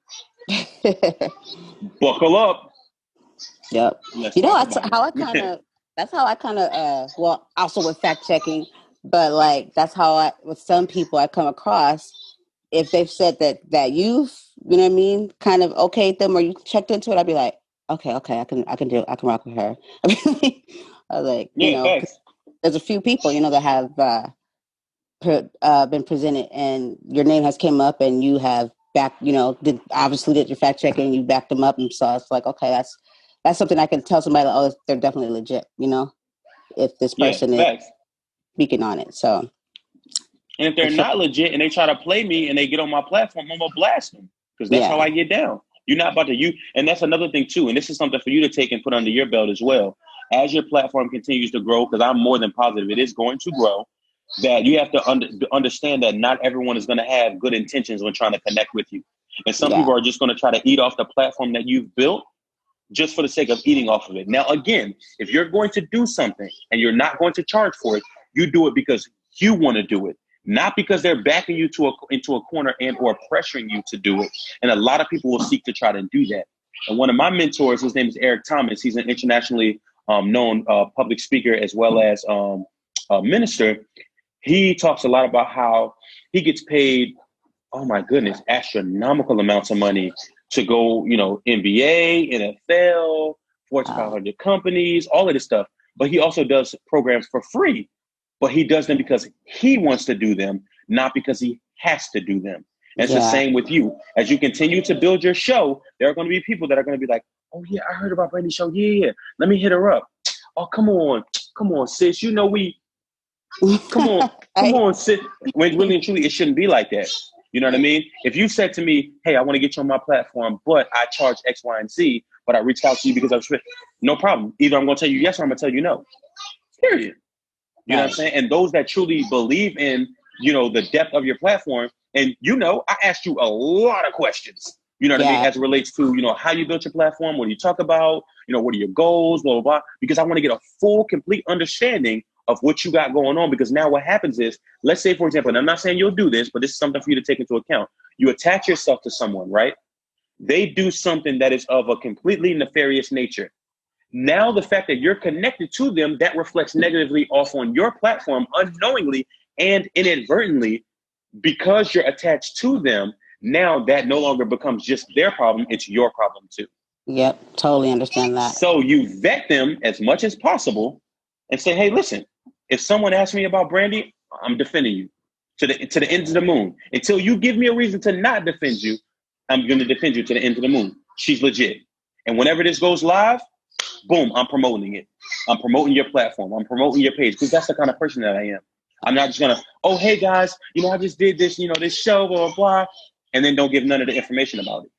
buckle up. Yep. You know, that's how I kind of, well, also with fact checking, but like, that's how with some people I come across, if they've said that you've, you know what I mean, kind of okayed them or you checked into it, I'd be like, okay, I can rock with her. I was like, you know, there's a few people, you know, that have been presented and your name has came up and you have backed, you know, did your fact checking and you backed them up. And so it's like, okay, that's something I can tell somebody, like, oh, they're definitely legit, you know, if this person is speaking on it. So. And if they're not legit and they try to play me and they get on my platform, I'm going to blast them, because that's how I get down. You're not about to and that's another thing too. And this is something for you to take and put under your belt as well. As your platform continues to grow, because I'm more than positive it is going to grow, that you have to understand that not everyone is going to have good intentions when trying to connect with you. And some people are just going to try to eat off the platform that you've built just for the sake of eating off of it. Now, again, if you're going to do something and you're not going to charge for it, you do it because you want to do it. Not because they're backing you into a corner and or pressuring you to do it. And a lot of people will seek to try to do that. And one of my mentors, his name is Eric Thomas. He's an internationally known public speaker as well as a minister. He talks a lot about how he gets paid, oh my goodness, astronomical amounts of money to go, you know, NBA, NFL, Fortune 500 companies, all of this stuff. But he also does programs for free. But he does them because he wants to do them, not because he has to do them. And it's the same with you. As you continue to build your show, there are going to be people that are going to be like, oh, yeah, I heard about Brandy's show. Yeah. Let me hit her up. Oh, come on, sis. You know, come on, sis. When really and truly, it shouldn't be like that. You know what I mean? If you said to me, hey, I want to get you on my platform, but I charge X, Y, and Z, but I reached out to you because I was no problem. Either I'm going to tell you yes or I'm going to tell you no. Period. You know what I'm saying? And those that truly believe in, you know, the depth of your platform, and, you know, I asked you a lot of questions, you know what I mean, as it relates to, you know, how you built your platform, what do you talk about, you know, what are your goals, blah, blah, blah, because I want to get a full, complete understanding of what you got going on. Because now what happens is, let's say, for example, and I'm not saying you'll do this, but this is something for you to take into account. You attach yourself to someone, right? They do something that is of a completely nefarious nature. Now the fact that you're connected to them, that reflects negatively off on your platform unknowingly and inadvertently, because you're attached to them. Now that no longer becomes just their problem, it's your problem too. Yep, totally understand that. So you vet them as much as possible and say, hey, listen, if someone asks me about Brandy, I'm defending you to the ends of the moon. Until you give me a reason to not defend you, I'm going to defend you to the end of the moon. She's legit. And whenever this goes live, boom, I'm promoting it. I'm promoting your platform. I'm promoting your page, because that's the kind of person that I am. I'm not just going to, oh, hey, guys, I just did this, this show, blah, blah, blah, and then don't give none of the information about it.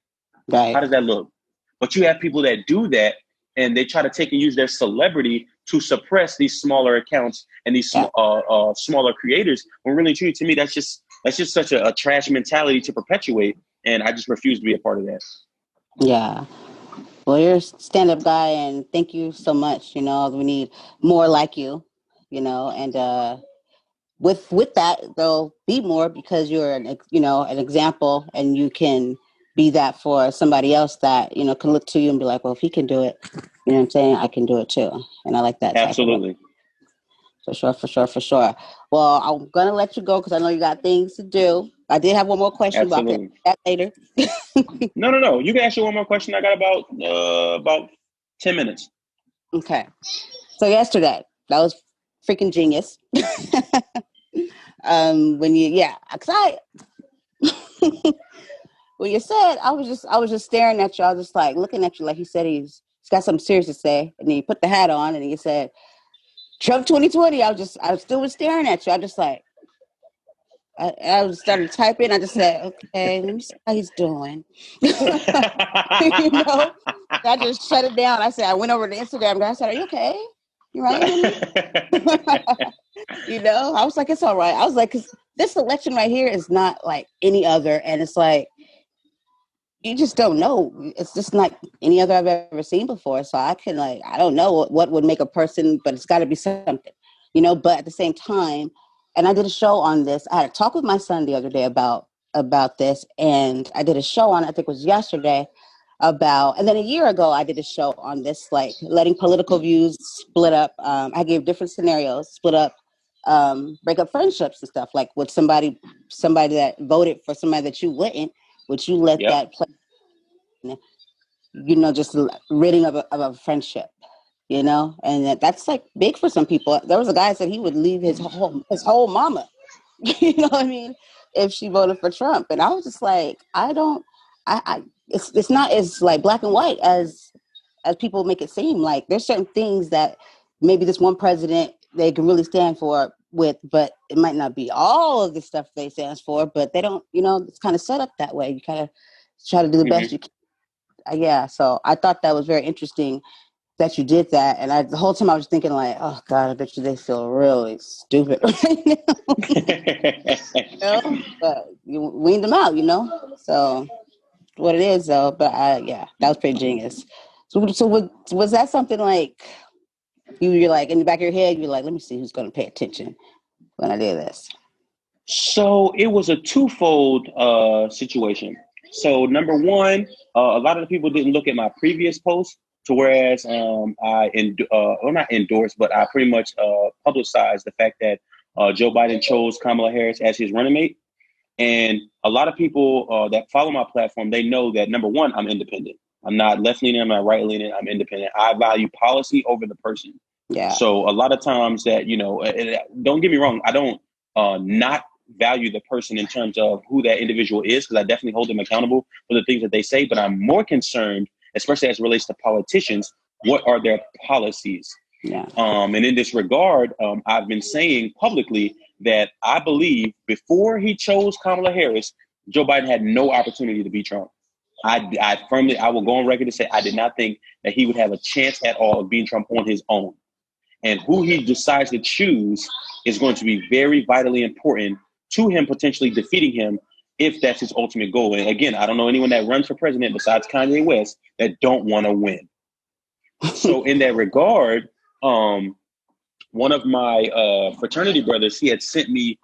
Right. How does that look? But you have people that do that, and they try to take and use their celebrity to suppress these smaller accounts and these smaller creators. When really, truly, to me, that's just such a trash mentality to perpetuate, and I just refuse to be a part of that. Yeah. Well, you're a stand-up guy, and thank you so much. We need more like you, and with that, there'll be more, because you're an example, and you can be that for somebody else that, can look to you and be like, well, if he can do it, you know what I'm saying, I can do it too. And I like that. Absolutely. For sure. Well, I'm going to let you go because I know you got things to do. I did have one more question, Absolutely. but I'll get that later. No. You can ask you one more question. I got about 10 minutes. Okay. So yesterday, that was freaking genius. When you said, I was just staring at you. I was just like looking at you, like he said he's got something serious to say, and then you put the hat on, and he said Trump 2020. I still was staring at you. I just like, I started typing. I just said, okay, let me see how he's doing. I just shut it down. I said, I went over to Instagram. And I said, are you okay? You right? I was like, it's all right. I was like, because this election right here is not like any other, and it's like, you just don't know. It's just not any other I've ever seen before. So I don't know what would make a person, but it's got to be something, But at the same time, and I did a show on this. I had a talk with my son the other day about this, and I did a show on, I think it was yesterday, and then a year ago I did a show on this, like letting political views split up. I gave different scenarios, split up, break up friendships and stuff. Like with somebody that voted for somebody that you wouldn't. Would you let that play? Just ridding of a friendship, and that's like big for some people. There was a guy that said he would leave his whole mama, what I mean, if she voted for Trump. And I was just like, it's not as like black and white as people make it seem. Like there's certain things that maybe this one president they can really stand for but it might not be all of the stuff they stands for, but they don't, it's kind of set up that way. You kind of try to do the best you can. Yeah. So I thought that was very interesting that you did that. And the whole time I was thinking like, oh God, I bet you they feel really stupid right now. But you weaned them out, so what it is though. But that was pretty genius. So was that something like, you're like in the back of your head, you're like, let me see who's going to pay attention when I do this? So it was a twofold situation. So number one, a lot of the people didn't look at my previous post, to whereas not endorsed, but I pretty much publicized the fact that Joe Biden chose Kamala Harris as his running mate. And a lot of people that follow my platform, they know that number one, I'm independent. I'm not left leaning, I'm not right leaning, I'm independent. I value policy over the person. Yeah. So a lot of times that, don't get me wrong, I don't not value the person in terms of who that individual is, because I definitely hold them accountable for the things that they say. But I'm more concerned, especially as it relates to politicians, what are their policies? Yeah. And in this regard, I've been saying publicly that I believe before he chose Kamala Harris, Joe Biden had no opportunity to beat Trump. I will go on record to say I did not think that he would have a chance at all of beating Trump on his own. And who he decides to choose is going to be very vitally important to him potentially defeating him, if that's his ultimate goal. And again, I don't know anyone that runs for president besides Kanye West that don't want to win. So in that regard, one of my fraternity brothers, he had sent me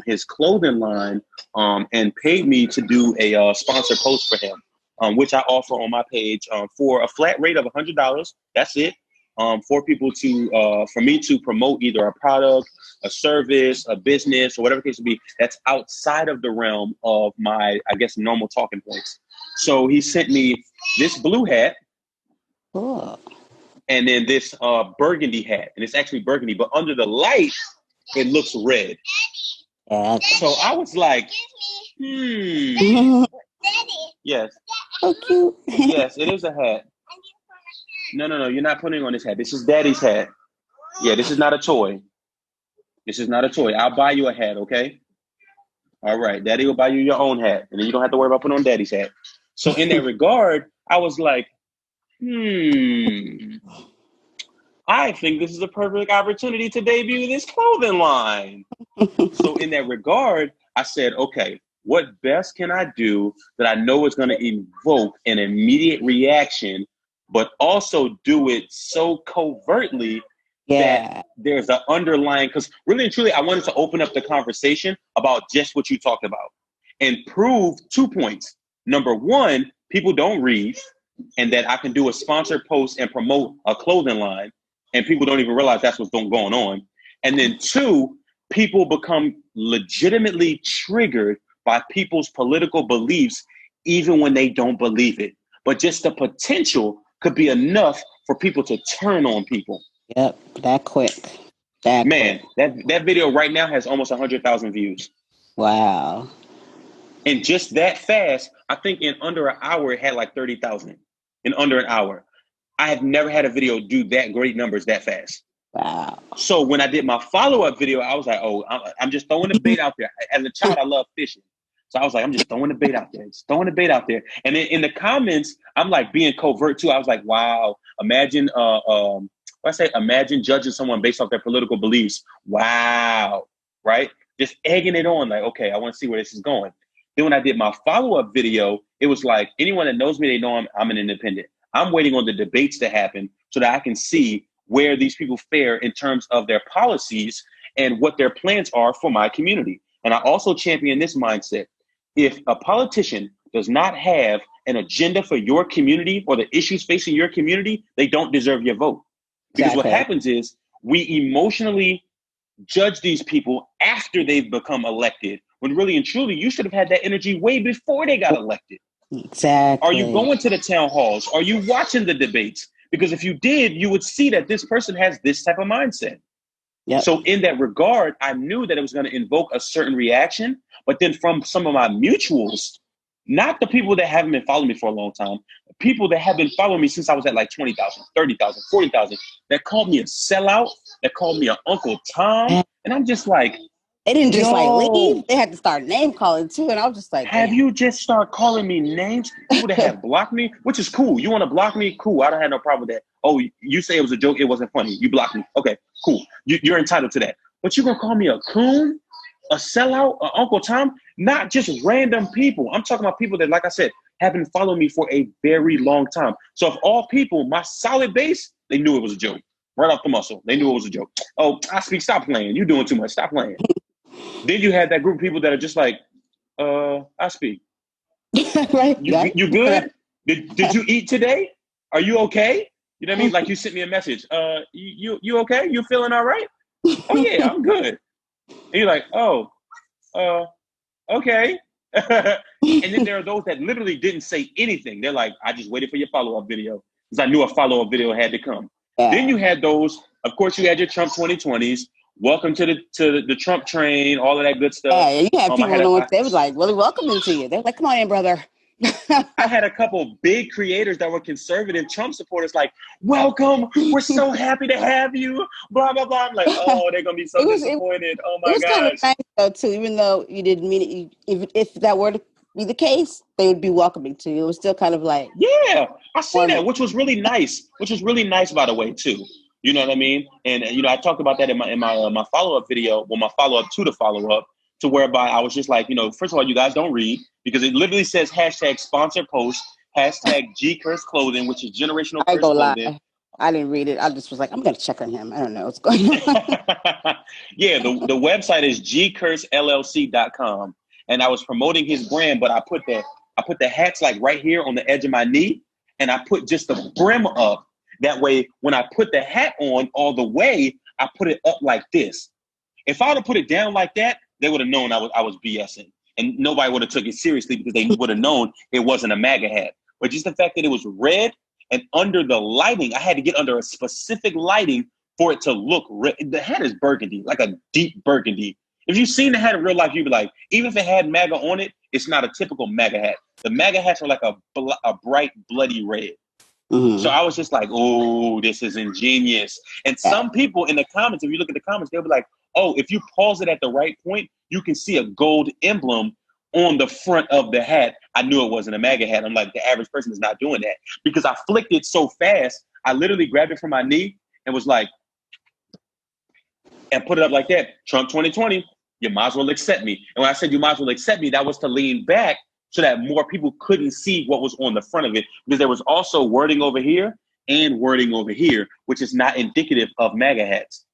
his clothing line and paid me to do a sponsor post for him, which I offer on my page for a flat rate of $100. That's it. for people to, for me to promote either a product, a service, a business, or whatever the case would be, that's outside of the realm of my, I guess, normal talking points. So he sent me this blue hat. Cool. And then this burgundy hat. And it's actually burgundy, but under the light, it looks red. Yeah. So I was like, Daddy. Yes. So cute. Yes, it is a hat. No, you're not putting on this hat. This is Daddy's hat. Yeah, this is not a toy. This is not a toy. I'll buy you a hat, okay? All right, Daddy will buy you your own hat, and then you don't have to worry about putting on Daddy's hat. So in that regard, I was like, I think this is a perfect opportunity to debut this clothing line. So in that regard, I said, okay, what best can I do that I know is going to evoke an immediate reaction, but also do it so covertly that there's an underlying, because really and truly, I wanted to open up the conversation about just what you talked about and prove 2 points. Number one, people don't read, and that I can do a sponsored post and promote a clothing line, and people don't even realize that's what's going on. And then 2, people become legitimately triggered by people's political beliefs, even when they don't believe it. But just the potential could be enough for people to turn on people. Yep, that quick. That video right now has almost 100,000 views. Wow. And just that fast, I think in under an hour, it had like 30,000 in under an hour. I have never had a video do that great numbers that fast. Wow. So when I did my follow-up video, I was like, oh, I'm just throwing the bait out there. As a child, I love fishing. So I was like, I'm just throwing the bait out there. Just throwing the bait out there. And then in the comments, I'm like being covert too. I was like, wow, imagine imagine judging someone based off their political beliefs. Wow. Right? Just egging it on like, okay, I want to see where this is going. Then when I did my follow-up video, it was like, anyone that knows me, they know I'm an independent. I'm waiting on the debates to happen so that I can see where these people fare in terms of their policies and what their plans are for my community. And I also champion this mindset. If a politician does not have an agenda for your community or the issues facing your community, they don't deserve your vote. Because what happens is we emotionally judge these people after they've become elected, when really and truly you should have had that energy way before they got elected. Exactly. Are you going to the town halls? Are you watching the debates? Because if you did, you would see that this person has this type of mindset. Yep. So in that regard, I knew that it was going to invoke a certain reaction. But then from some of my mutuals, not the people that haven't been following me for a long time, people that have been following me since I was at like 20,000, 30,000, 40,000, that called me a sellout, that called me an Uncle Tom. And I'm just like, they didn't just like leave. They had to start name calling too. And I was just like, have you just start calling me names? People that have blocked me, which is cool. You want to block me? Cool. I don't have no problem with that. Oh, you say it was a joke. It wasn't funny. You blocked me. Okay, cool. You're entitled to that. But you're going to call me a coon, a sellout, an Uncle Tom? Not just random people. I'm talking about people that, like I said, have been following me for a very long time. So of all people, my solid base, they knew it was a joke. Right off the muscle. They knew it was a joke. Oh, I speak. Stop playing. You're doing too much. Stop playing. Then you had that group of people that are just like, I speak. Right. You good? Did you eat today? Are you okay? You know what I mean? Like you sent me a message. You okay? You feeling all right? Oh yeah, I'm good. And you're like, oh, okay. And then there are those that literally didn't say anything. They're like, I just waited for your follow-up video because I knew a follow-up video had to come. Yeah. Then you had those, of course, you had your Trump 2020s. Welcome to the Trump train, all of that good stuff. Yeah, you had people they was like really welcoming to you. They're like, come on in, brother. I had a couple big creators that were conservative Trump supporters like, welcome, we're so happy to have you, blah, blah, blah. I'm like, oh, they're going to be so disappointed. Oh, my gosh. It was kind of nice, though, too, even though you didn't mean it. If that were to be the case, they would be welcoming to you. It was still kind of like. Yeah, I see that, which was really nice, by the way, too. You know what I mean? And, I talked about that in my follow-up video, my follow-up to the follow-up, to whereby I was just like, first of all, you guys don't read because it literally says hashtag sponsor post, hashtag G Curse Clothing, which is generational curse clothing. Lie. I didn't read it. I just was like, I'm going to check on him. I don't know what's going on. Yeah, the website is gcursellc.com. And I was promoting his brand, but I put the hats like right here on the edge of my knee. And I put just the brim up. That way, when I put the hat on all the way, I put it up like this. If I would have put it down like that, they would have known I was BSing, and nobody would have took it seriously because they would have known it wasn't a MAGA hat. But just the fact that it was red and under the lighting, I had to get under a specific lighting for it to look red. The hat is burgundy, like a deep burgundy. If you've seen the hat in real life, you'd be like, even if it had MAGA on it, it's not a typical MAGA hat. The MAGA hats are like a bright, bloody red. Mm-hmm. So I was just like, oh, this is ingenious. And some people in the comments, if you look at the comments, they'll be like, oh, if you pause it at the right point, you can see a gold emblem on the front of the hat. I knew it wasn't a MAGA hat. I'm like, the average person is not doing that because I flicked it so fast. I literally grabbed it from my knee and was like, and put it up like that. Trump 2020, you might as well accept me. And when I said you might as well accept me, that was to lean back so that more people couldn't see what was on the front of it, because there was also wording over here and wording over here, which is not indicative of MAGA hats.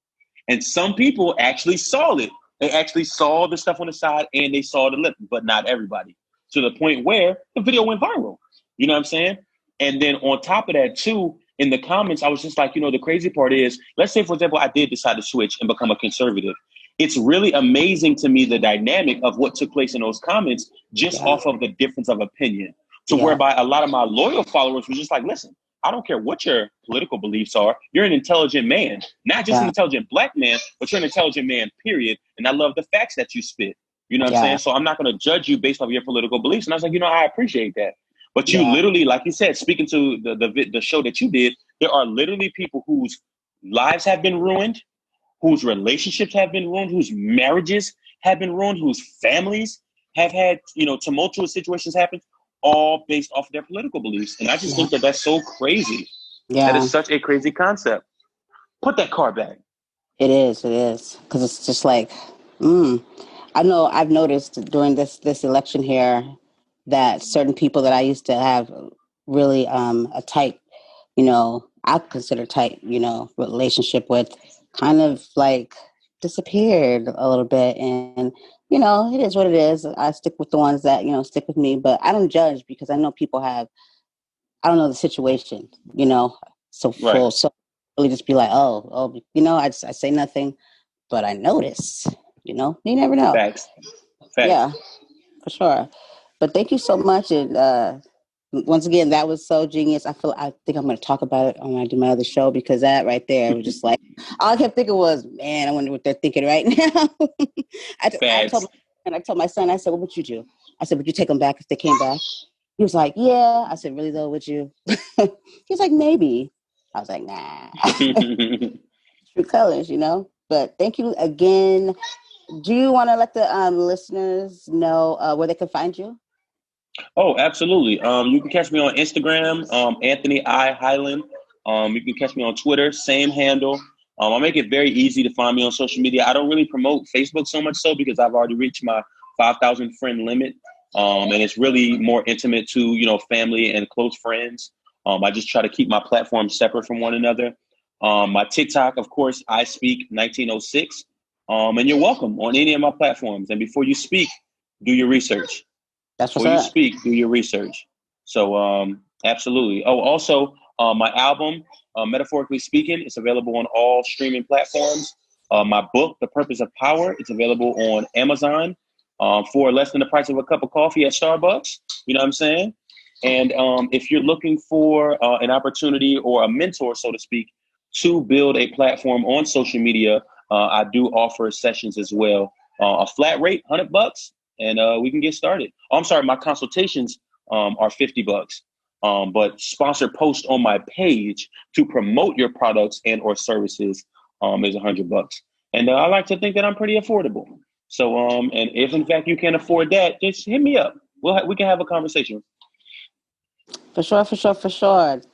And some people actually saw it. They actually saw the stuff on the side and they saw the lip, but not everybody. To the point where the video went viral. You know what I'm saying? And then on top of that, too, in the comments, I was just like, the crazy part is, let's say, for example, I did decide to switch and become a conservative. It's really amazing to me the dynamic of what took place in those comments just off of the difference of opinion. To whereby a lot of my loyal followers were just like, listen, I don't care what your political beliefs are. You're an intelligent man, not just an intelligent Black man, but you're an intelligent man, period. And I love the facts that you spit. You know what I'm saying? So I'm not going to judge you based off your political beliefs. And I was like, I appreciate that. But you literally, like you said, speaking to the show that you did, there are literally people whose lives have been ruined, whose relationships have been ruined, whose marriages have been ruined, whose families have had, tumultuous situations happen, all based off their political beliefs. And I just think that that's so crazy. Yeah. That is such a crazy concept. Put that card back. It is. Because it's just like, I know I've noticed during this election here that certain people that I used to have really a tight, I consider tight, relationship with, kind of like disappeared a little bit. And, it is what it is. I stick with the ones that, stick with me, but I don't judge because I know people I don't know the situation, so full. Right. So really just be like, I say nothing, but I notice, you never know. Facts. Yeah, for sure. But thank you so much. And once again, that was so genius. I think I'm going to talk about it when I do my other show, because that right there was just like, all I kept thinking was, man, I wonder what they're thinking right now. I told my son, I said, what would you do? I said, would you take them back if they came back? He was like, yeah. I said, really though, would you? He's like, maybe. I was like, nah. True colors, But thank you again. Do you want to let the listeners know where they can find you? Oh, absolutely. You can catch me on Instagram, Anthony I. Highland. You can catch me on Twitter, same handle. I make it very easy to find me on social media. I don't really promote Facebook so much so because I've already reached my 5,000 friend limit. And it's really more intimate to, family and close friends. I just try to keep my platforms separate from one another. My TikTok, of course, I speak 1906. And you're welcome on any of my platforms. And before you speak, do your research. That's what's Before you speak, do your research. So, absolutely. Oh, also, my album, Metaphorically Speaking, is available on all streaming platforms. My book, The Purpose of Power, it's available on Amazon for less than the price of a cup of coffee at Starbucks. You know what I'm saying? And if you're looking for an opportunity or a mentor, so to speak, to build a platform on social media, I do offer sessions as well. A flat rate, $100. And we can get started. Oh, I'm sorry, my consultations are $50. But sponsored post on my page to promote your products and or services is $100. And I like to think that I'm pretty affordable. So, and if in fact you can't afford that, just hit me up. We can have a conversation. For sure.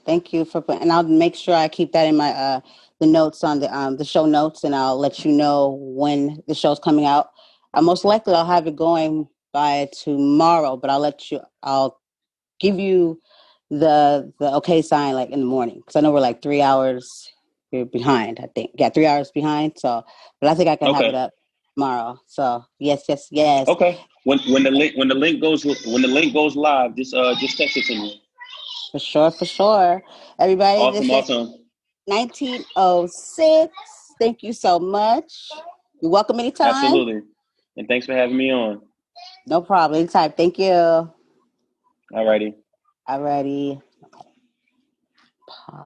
Thank you and I'll make sure I keep that in my the notes on the show notes, and I'll let you know when the show's coming out. Most likely I'll have it going by tomorrow, but I'll give you the okay sign like in the morning, because I know we're like 3 hours behind, I think. Yeah, 3 hours behind. So, but I think I can have it up tomorrow. So yes. Okay. When the link goes live, just text it to me. For sure. Everybody, awesome. 1906. Thank you so much. You're welcome anytime. Absolutely. And thanks for having me on. No problem. Anytime. Thank you. Alrighty. Alrighty.